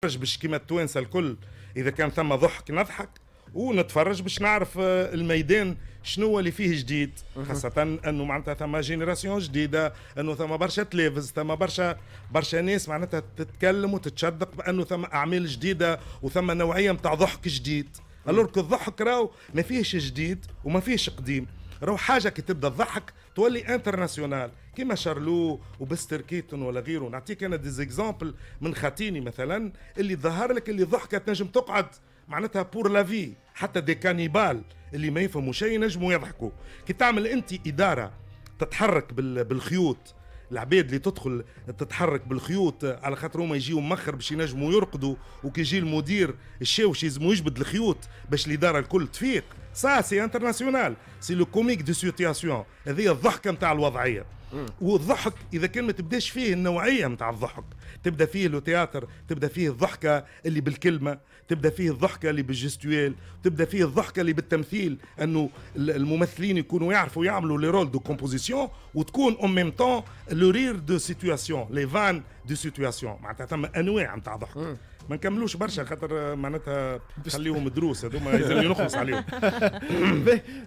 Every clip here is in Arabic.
باش كيما التوانسه الكل اذا كان ثم ضحك نضحك، ونتفرج باش نعرف الميدان شنو اللي فيه جديد، خاصة انه معناتها ثم جينيراسيون جديدة، انه ثم برشا تلفز، ثم برشا ناس معناتها تتكلم وتتشدق بانه ثم اعمال جديدة وثم نوعية نتاع ضحك جديد. الورك الضحك راهو ما فيهش جديد وما فيهش قديم، راهو حاجة كي تبدا تضحك تولي انترناسيونال كيما شارلو وبستر كيتون ولا غيره. نعطيك انا ديزيكزامبل من خاتيني مثلا اللي ظهر لك اللي ضحكة تنجم تقعد معناتها بور لا في، حتى دي كانيبال اللي ما يفهموا شيء ينجموا يضحكوا. كي تعمل انت اداره تتحرك بالخيوط، العباد اللي تدخل تتحرك بالخيوط على خاطر هما يجيو مخر باش ينجموا يرقدوا، وكي يجي المدير الشاوش يلزموا يجبد الخيوط باش الاداره الكل تفيق. سا سي انترناسيونال، سي لو كوميك دو سيتياسيون، هذه الضحكه نتاع الوضعيه. والضحك اذا كان ما تبداش فيه النوعيه نتاع الضحك، تبدا فيه لو تياتر، تبدا فيه الضحكه اللي بالكلمه، تبدا فيه الضحكه اللي بالجستويل، تبدا فيه الضحكه اللي بالتمثيل، انه الممثلين يكونوا يعرفوا يعملوا لي رول دو كومبوزيسيون، وتكون اون ميم طون لو رير دو سيتوياسيون، لي فان دو سيتوياسيون، معناتها ثم انواع نتاع ضحك. ما نكملوش برشا خاطر معناتها خليهم دروس هذوما لازم نخلص عليهم.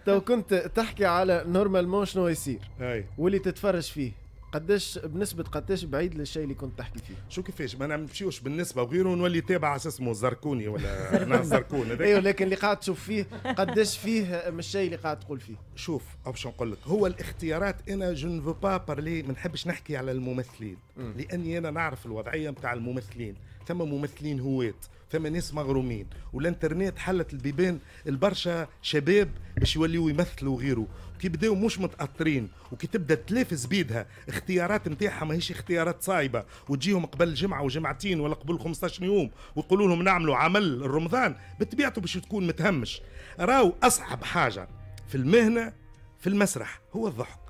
تو كنت تحكي على نورمالمون شنو يصير اي واللي تتفرج فيه، قداش بنسبة قداش بعيد للشيء اللي كنت تحكي فيه؟ شو كيفاش ما نمشيوش بالنسبه وغيره ونولي تابع على اسمه زركوني ولا ناس زركون هذاك. ايوه لكن اللي قاعد تشوف فيه قداش فيه من الشيء اللي قاعد تقول فيه. شوف او باش نقول لك، هو الاختيارات انا جو نفو با بارلي، ما نحبش نحكي على الممثلين لاني انا نعرف الوضعيه نتاع الممثلين. ثم ممثلين هواة، ثم ناس مغرومين، والانترنت حلت البيبان البرشا شباب باش يوليوا يمثلوا غيره، كي بداو مش متأثرين، وكي تبدا تلافز بيدها اختيارات نتاعها ماهيش اختيارات صايبه، وتجيهم قبل جمعه وجمعتين ولا قبل 15 يوم ويقولوا لهم نعملوا عمل رمضان، بطبيعته باش تكون متهمش. راهو اصعب حاجه في المهنه في المسرح هو الضحك.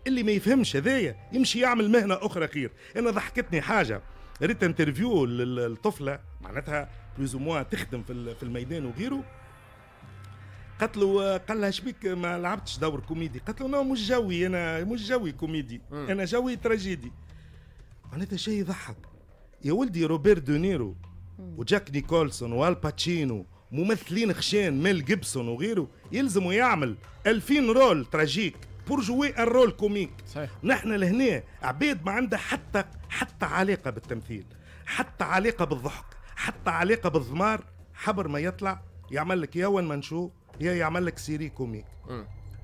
اللي ما يفهمش هذايا يمشي يعمل مهنه اخرى خير. انا ضحكتني حاجه، ريت انترفيو للطفله معناتها بلوز موا تخدم في الميدان وغيره، قالت له قال لها شبيك ما لعبتش دور كوميدي؟ قالت له لا مش جوي، انا مش جوي كوميدي، انا جوي تراجيدي. معناتها شيء يضحك يا ولدي. روبرت دونيرو وجاك نيكولسون والباتشينو ممثلين خشان، ميل جيبسون وغيره، يلزموا يعمل 2000 رول تراجيك بور جوي الرول كوميك. صحيح. نحن لهنا عبيد ما عندها حتى علاقه بالتمثيل، حتى علاقه بالضحك، حتى علاقه بالضمار. حبر ما يطلع يعمل لك يا وين ما نشوف يا يعمل لك سيري كوميك.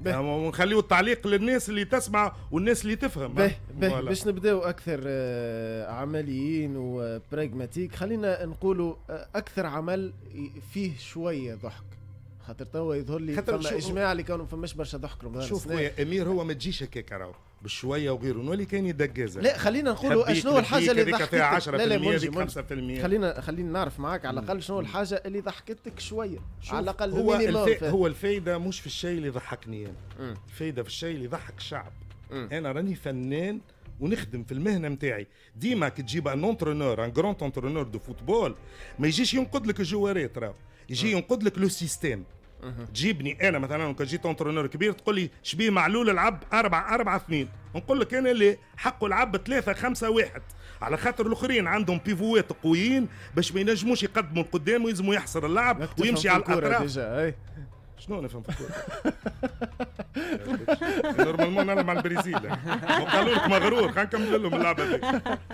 ونخليه التعليق للناس اللي تسمع والناس اللي تفهم. باش نبداو اكثر عمليين وبراغماتيك، خلينا نقولوا اكثر عمل فيه شويه ضحك، خاطر توا يظهر لي فما اجماع اللي كانوا فماش برشا ضحك رمضان. شوف يا امير، هو ما تجيش هكاك راهو بشويه وغيره، نولي كاين يدقازه. لا خلينا نقولوا شنو الحاجه اللي ضحكتك. فيها 10% لا هذيك 5%. خلينا نعرف معاك على الاقل شنو الحاجه اللي ضحكتك شويه على الاقل. هو الفايده مش في الشيء اللي ضحكني انا، الفايده في الشيء اللي ضحك الشعب. انا راني فنان ونخدم في المهنه نتاعي. ديما كي تجيب ان اونترونور، ان جراند اونترونور دو فوتبول، ما يجيش ينقد لك الجوارات، راهو يجي ينقد لك لو سيستيم. تجيبني انا مثلا كان جيت اونترونور كبير تقول لي شبيه معلول العب 4-4-2، نقول لك انا اللي حقه العب 3-5-1، على خاطر الاخرين عندهم بيفوات قويين باش ما ينجموش يقدموا لقدام ويلزموا يحصر اللعب ويمشي على الاطراف. شنو نفهم في الكوره؟ نورمالمون نلعب مع البرازيل، وقالوا لك مغرور، خلينا نكمل لهم اللعبه هذيك.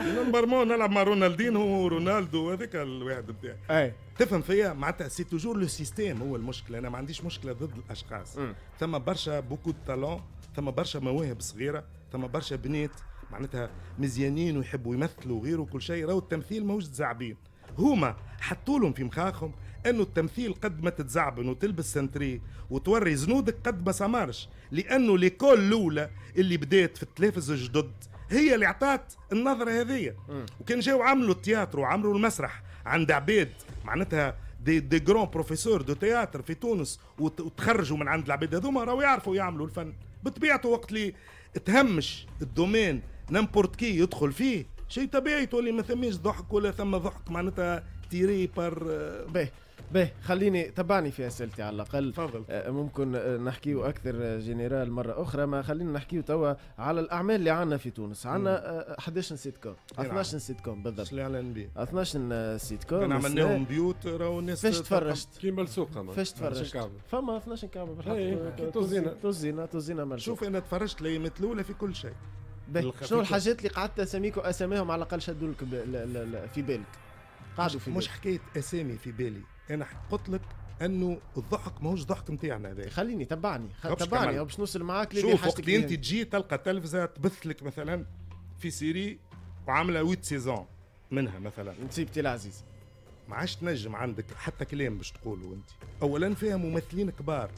نورمالمون نلعب مع رونالدينو ورونالدو، هذاك الواحد بتاعي. تفهم فيا؟ معناتها سي توجور لو سيستيم هو المشكله. انا ما عنديش مشكله ضد الاشخاص، ثم برشا بوكو دو تالون، ثم برشا مواهب صغيره، ثم برشا بنات معناتها مزيانين ويحبوا يمثلوا وغيره وكل شيء. راهو التمثيل ماهوش تزعبين، هما حطوا لهم في مخاخهم انه التمثيل قد ما تتزعبن وتلبس سنتري وتوري زنودك قد ما سمارش، لانه ليكول الاولى اللي بدات في التلفز الجدد هي اللي عطات النظره هذية. وكان جاو عملوا التياتر وعملوا المسرح عند عباد معناتها دي جرون بروفيسور دو تياتر في تونس، وتخرجوا من عند العباد هذوما راهو يعرفوا يعملوا الفن. بطبيعته وقت اللي تهمش الدومين نمبورت كي يدخل فيه، شيء طبيعي تولي ما ثميش ضحك ولا ثم ضحك معناتها تيري بار. باهي خليني تبعني في اسئلتي على الاقل. تفضل. ممكن نحكيو اكثر جنرال مره اخرى، ما خلينا نحكيو توا على الاعمال اللي عندنا في تونس. عندنا 11 سيت كوم، 12 سيت كوم بالضبط. اللي اعلن به 12 سيت كوم عملناهم بيوت راهو الناس. فاش تفرجت؟ كيما السوق فاش تفرجت؟ فما 12 كعبه بالحق. توزينا مال. شوف انا تفرجت الايام الاولى في كل شيء. شنو الحاجات اللي قعدت اساميكم اساميهم على الاقل شدوا لك في بالك؟ قعدوا في مش حكايه اسامي في بالي، انا قلت لك انه الضحك ماهوش ضحك نتاعنا هذا. خليني تبعني باش نوصل معاك. شوف وقت انت تجي تلقى تلفزه تبث لك مثلا في سيري وعامله 8 سيزون منها مثلا، نسيبتي العزيز ما عادش تنجم عندك حتى كلام باش تقولوا انت. اولا فيها ممثلين كبار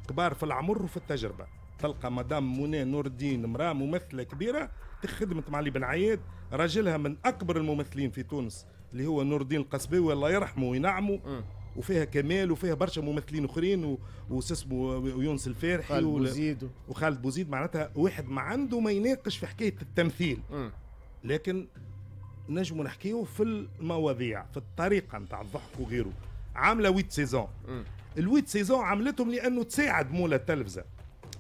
كبار في العمر وفي التجربه. تلقى مدام منى نور الدين امراه ممثله كبيره خدمت مع علي بن عياد، راجلها من اكبر الممثلين في تونس اللي هو نور الدين القصباوي الله يرحمه وينعمه. وفيها كمال وفيها برشا ممثلين اخرين وسسمو ويونس الفارحي وخالد بوزيد. معناتها واحد ما عنده ما يناقش في حكايه التمثيل. لكن نجموا نحكيو في المواضيع في الطريقه نتاع الضحك وغيره. عامله 8 سيزون. ال8 سيزون عملتهم لانه تساعد مولا التلفزه،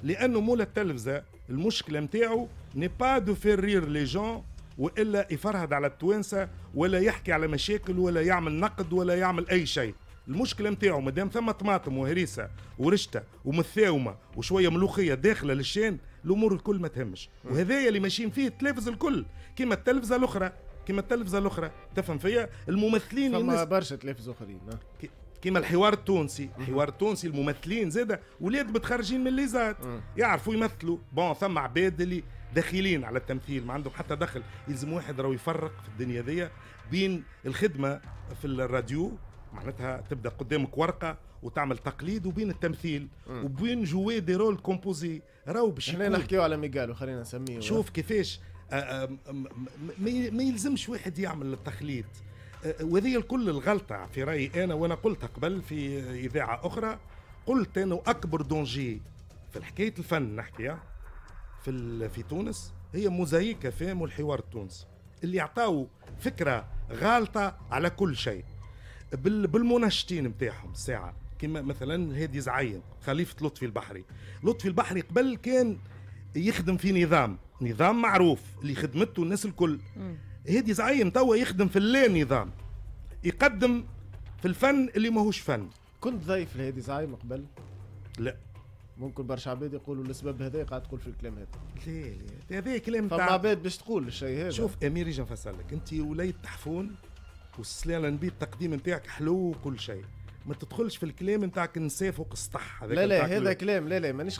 لانه مولا التلفزه المشكله نتاعو ني با دو فير رير لي جون والا يفرهد على التوانسه ولا يحكي على مشاكل ولا يعمل نقد ولا يعمل اي شيء. المشكله نتاعو مادام ثم طماطم وهريسه ورشته ومثاومه وشويه ملوخيه داخله للشان، الامور الكل ما تهمش. وهذايا اللي ماشيين فيه التلفز الكل كيما التلفزه الاخرى. تفهم فيا؟ الممثلين فما برشا تلفز اخرين كيما الحوار التونسي الممثلين زاده ولاد متخرجين من الليزات يعرفوا يمثلوا. بون ثم عباد اللي داخلين على التمثيل ما عندهم حتى دخل. يلزم واحد راهو يفرق في الدنيا ذي بين الخدمه في الراديو معناتها تبدا قدامك ورقه وتعمل تقليد، وبين التمثيل وبين جوي دي رول كومبوزي. راهو باش احنا نحكيو على ميغالو خلينا نسميه. شوف كيفاش ما يلزمش واحد يعمل التخليد. وهذه الكل الغلطه في رايي انا، وانا قلتها قبل في اذاعه اخرى. قلت انه اكبر دونجي في حكايه الفن نحكيها في تونس هي موزايك فام والحوار التونسي اللي يعطاو فكره غالطه على كل شيء بالمنشطين نتاعهم الساعه. كما مثلا هادي زعيم خليفه لطفي البحري قبل كان يخدم في نظام معروف اللي خدمته الناس الكل. هادي زعيم توا يخدم في اللا نظام، يقدم في الفن اللي ماهوش فن. كنت ضيف لهادي زعيم قبل؟ لا. ممكن برشا عباد يقولوا السبب هذا قاعد تقول في الكلام هذا. لا هذا كلام تاع فما عباد باش تقول الشيء هذا. شوف امير يجي نفسر لك، انت وليد تحفون والسلالة نبي التقديم نتاعك حلو وكل شيء، ما تدخلش في الكلام نتاعك نساف وقسطح. لا هذا كلام لا مانيش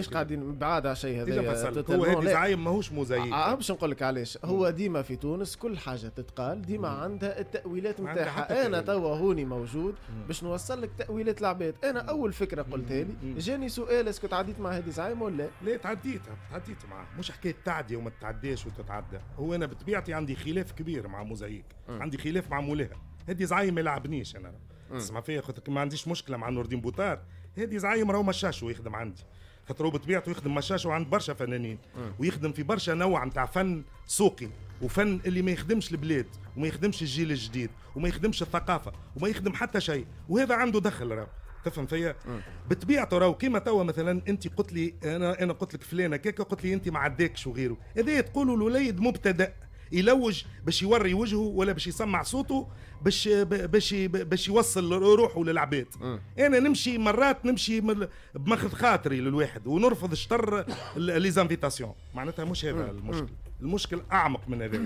قاعدين بعاد على شيء هذا. هو هادي زعيم ماهوش موزايك. باش نقول لك علاش. هو ديما في تونس كل حاجه تتقال ديما عندها التاويلات نتاعها. انا توا هوني موجود باش نوصل لك تاويلات العباد. انا اول فكره قلتها لي جاني سؤال اسكو تعديت مع هادي زعيم ولا لا؟ تعديت معاه. مش حكايه تعدي وما تتعداش وتتعدى. هو انا بطبيعتي عندي خلاف كبير مع موزايك، عندي خلاف مع مولاها. هادي زعيم ما يلعبنيش انا. اسمع فيا خاطر ما عنديش مشكله مع نور الدين بوطار. هادي زعيم راهو مشاش ويخدم عندي، خاطر هو بطبيعته يخدم مشاش وعند برشا فنانين ويخدم في برشا نوع نتاع فن سوقي وفن اللي ما يخدمش البلاد وما يخدمش الجيل الجديد وما يخدمش الثقافه وما يخدم حتى شيء، وهذا عنده دخل راهو. تفهم فيا؟ بطبيعته راهو كيما توا مثلا انت قلت لي انا قلت لك فلانه كيكا، قلت لي انت ما عداكش وغيره. هذا تقولوا الوليد مبتدأ يلوج باش يوري وجهه ولا باش يسمع صوته باش يوصل روحه للعباد. انا نمشي مرات بمخذ خاطري للواحد ونرفض شطر لي زانفيتاسيون. معناتها مش هذا المشكل اعمق من هذا.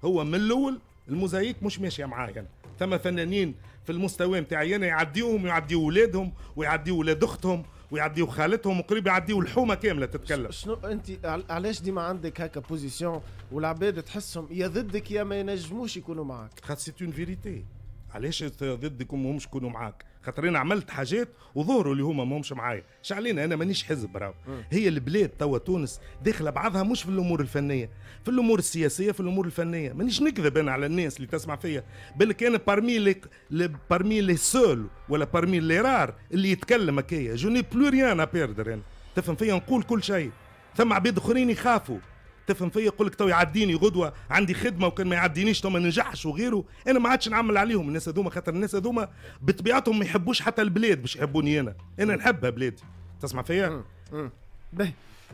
هو من الاول الموزايك مش ماشيه معايا يعني. ثم فنانين في المستوى نتاعي انا يعديوهم ويعديو اولادهم ويعديو ولاد اختهم ويعديو خالتهم وقريب يعديو الحومه كامله تتكلم. شنو انت علاش ديما عندك هكا بوزيسيون والعباد تحسهم يا ضدك يا ما ينجموش يكونوا معاك؟ خاطر سي اون فيريتي. علاش ضدك وماهمش يكونوا معاك؟ خاطر انا عملت حاجات وظهروا اللي هما ماهمش معايا. علينا انا مانيش حزب راهو. هي البلاد توا تونس داخله بعضها مش في الامور الفنيه، في الامور السياسيه، في الامور الفنيه. مانيش نكذب انا على الناس اللي تسمع فيا. بالك انا بارمي لي سول ولا بارمي لي رار اللي يتكلم هكايا. جو ني بلو ريان ا بيردر. انا تفهم فيا نقول كل شيء. ثم عباد اخرين يخافوا تفهم فيا، يقول لك تو يعديني غدوه عندي خدمه وكان ما يعدينيش تو ما ننجحش وغيره، انا ما عادش نعمل عليهم الناس هذوما، خاطر الناس هذوما بطبيعتهم ما يحبوش حتى البلاد باش يحبوني انا نحبها بلادي. تسمع فيا؟ باهي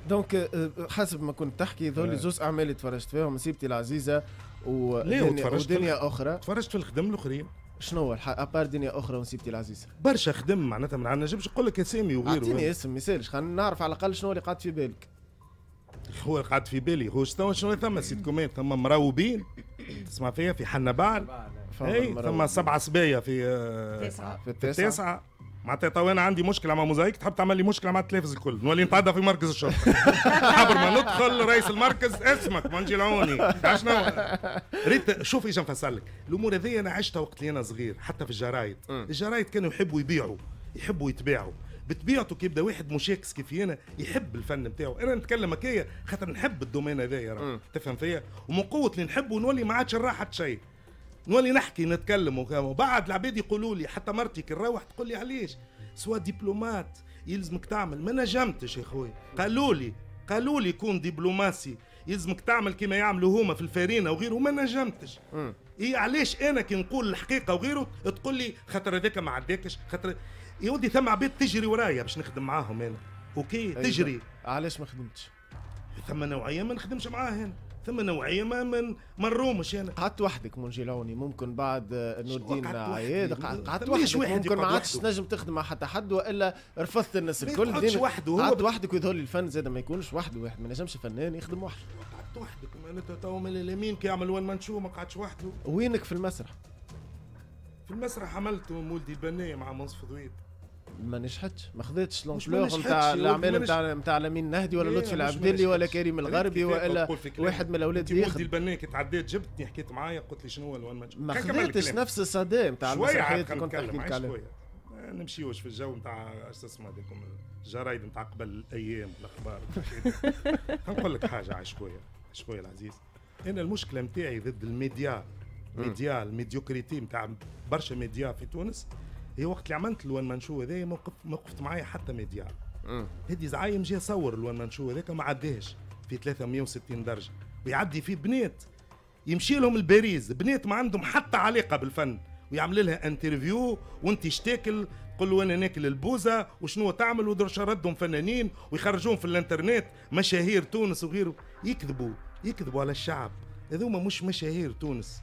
دونك حسب ما كنت تحكي ذولي زوز اعمال اللي تفرجت فيهم، نسيبتي العزيزه ودنيا اخرى. تفرجت في الخدم الاخرين. شنو ابار دنيا اخرى ونسيبتي العزيزه؟ برشا خدم معناتها ما نجمش نقول لك اسامي وغيره. اعطيني اسم ما يسالش، خلينا نعرف على الاقل شنو اللي قاعد في بالك. هو قاعد في بالي هو شنو ثم سيت كومين، ثم مراوبين تسمع فيها في حنبال، ثم 7 سبايا في التاسعة. معناتها تو انا عندي مشكله مع موزايك، تحب تعمل لي مشكله مع التلفز الكل، نولي نتعدى في مركز الشرطه. قبل ما ندخل رئيس المركز اسمك منجلعوني شنو ريت. شوف ايش نفسر لك الامور هذه، انا عشتها وقت اللي انا صغير حتى في الجرايد. الجرايد كانوا يحبوا يبيعوا، يحبوا يتباعوا. بطبيعته كي يبدا واحد مشاكس كيفي انا يحب الفن نتاعو. انا نتكلم هكايا خاطر نحب الدومين هذايا، تفهم فيا، ومن قوه اللي نحبه نولي ما عادش نراحت شيء، نولي نحكي نتكلم. وبعد العباد يقولوا لي، حتى مرتي كي نروح تقول لي علاش سوا دبلومات يلزمك تعمل. ما نجمتش يا خويا، قالوا لي كون دبلوماسي يلزمك تعمل كما يعملوا هما في الفارينه وغيره، ما نجمتش. ايه علاش انا كي نقول الحقيقه وغيره تقول لي خاطر هذاك ما عداكش، خاطر يا ودي ثم عباد تجري ورايا باش نخدم معاهم انا. اوكي تجري. علاش ما خدمتش؟ ثم نوعيه ما نخدمش معاها هنا، ثم نوعيه ما نرومش انا. قعدت وحدك منجلوني، ممكن بعد نور الدين عياد قعدت وحدك، ممكن ما عادش تنجم تخدم مع حتى حد، والا رفضت الناس الكل. قعدت وحده، قعدت وحدك ويظهر لي الفن زاد ما يكونش وحده، واحد ما نجمش فنان يخدم وحده. قعدت وحدك معناتها تو من اليمين كي يعمل وين ما نشوف ما قعدش وحده. وينك في المسرح؟ في المسرح عملت مولدي البنايه مع منصف ضويد، ما نجحتش، ما خذيتش لونفلور نتاع الاعمال نتاع لمين نهدي ولا لطفي العبدلي ولا كريم الغربي ولا واحد من الاولاد اللي مولدي البناء كي تعديت جبتني حكيت معايا قلت لي شنو هو الوان ما خذيتش نفس الصدى نتاع المسرحيات اللي كنت تحكي لك عليها. شويه نمشيوش في الجو نتاع اش اسمه هذيكم الجرايد نتاع قبل الايام والاخبار. نقول لك حاجه عشويه العزيز، انا المشكله نتاعي ضد الميديا، الميديوكريتي نتاع برشا ميديا في تونس. هي وقت اللي عملت الوان منشو هذايا ما وقفت معايا حتى ميديا. هدي زعايم جاي يصور الوان منشو هذاك ما عداش في 360 درجه، ويعدي فيه بنات يمشي لهم الباريز، بنات ما عندهم حتى علاقه بالفن، ويعمل لها انترفيو وانت اشتاكل تقول له انا ناكل البوزه وشنو تعمل، ودرش ردهم فنانين ويخرجون في الانترنت مشاهير تونس وغيره. يكذبوا على الشعب. هذوما مش مشاهير تونس،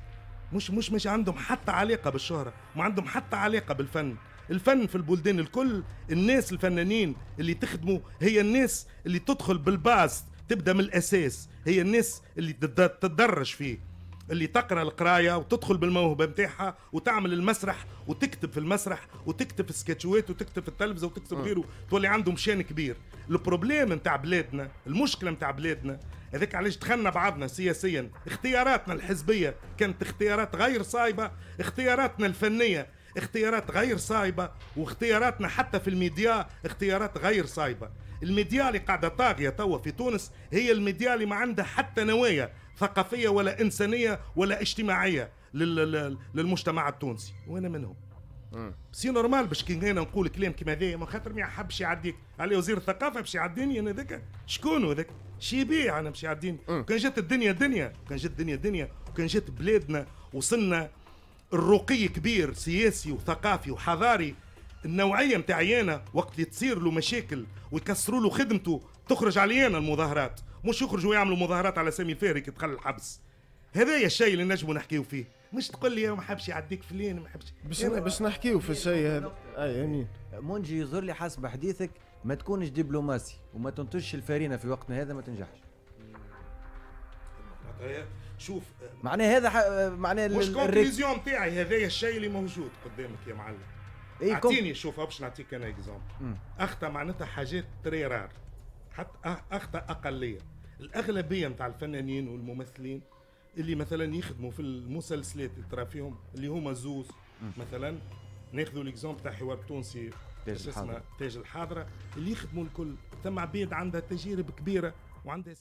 مش عندهم حتى علاقه بالشهره، ما عندهم حتى علاقه بالفن. الفن في البلدان الكل، الناس الفنانين اللي تخدموا هي الناس اللي تدخل بالباز، تبدا من الاساس، هي الناس اللي تتدرج فيه، اللي تقرا القرايه وتدخل بالموهبه نتاعها وتعمل المسرح وتكتب في المسرح وتكتب في السكتشوات وتكتب في التلفزه وتكتب غيره، تولي عندهم شان كبير. البروبليم نتاع بلادنا، المشكله نتاع بلادنا هذاك علاش دخلنا بعضنا سياسيا. اختياراتنا الحزبيه كانت اختيارات غير صايبه، اختياراتنا الفنيه اختيارات غير صايبه، واختياراتنا حتى في الميديا اختيارات غير صايبه. الميديا اللي قاعده طاغيه توا في تونس هي الميديا اللي ما عندها حتى نوايا ثقافيه ولا انسانيه ولا اجتماعيه للمجتمع التونسي، وانا منهم. سي نورمال باش كي انا نقول كلام كيما هذايا، ما خاطر ما يحبش يعديك على وزير الثقافه باش يعديني انا ذاك شكون هذاك شي يبيع انا باش يعديني. كان جات الدنيا كان جات الدنيا وكان جات بلادنا وصلنا الرقي كبير سياسي وثقافي وحضاري، النوعيه نتاعي انا وقت اللي تصير له مشاكل ويكسروا له خدمته تخرج علينا المظاهرات، مش يخرجوا يعملوا مظاهرات على سامي الفاري كي دخل الحبس. هذايا الشيء اللي نجموا نحكيو فيه، مش تقول لي ما حبش يعديك فلان ما حبش باش نحكيو في الشيء هذا. اي امين منجي يظهر لي حسب حديثك ما تكونش دبلوماسي وما تنتجش الفارينه في وقتنا هذا ما تنجحش. شوف معناه هذا معناه مش كونكليزيون تاعي، هذايا الشيء اللي موجود قدامك يا معلم. اعطيني شوف باش نعطيك انا اكزامبل. اخطا معناتها حاجات تريرار، حتى اخطا اقليه. الاغلبيه نتاع الفنانين والممثلين اللي مثلا يخدموا في المسلسلات اللي ترى فيهم اللي هما زوز مثلا، ناخذوا الاكزامبل تاع حوار تونسي اسمه تاج الحاضره، اللي يخدموا الكل ثم عبيد عندها تجارب كبيره وعندها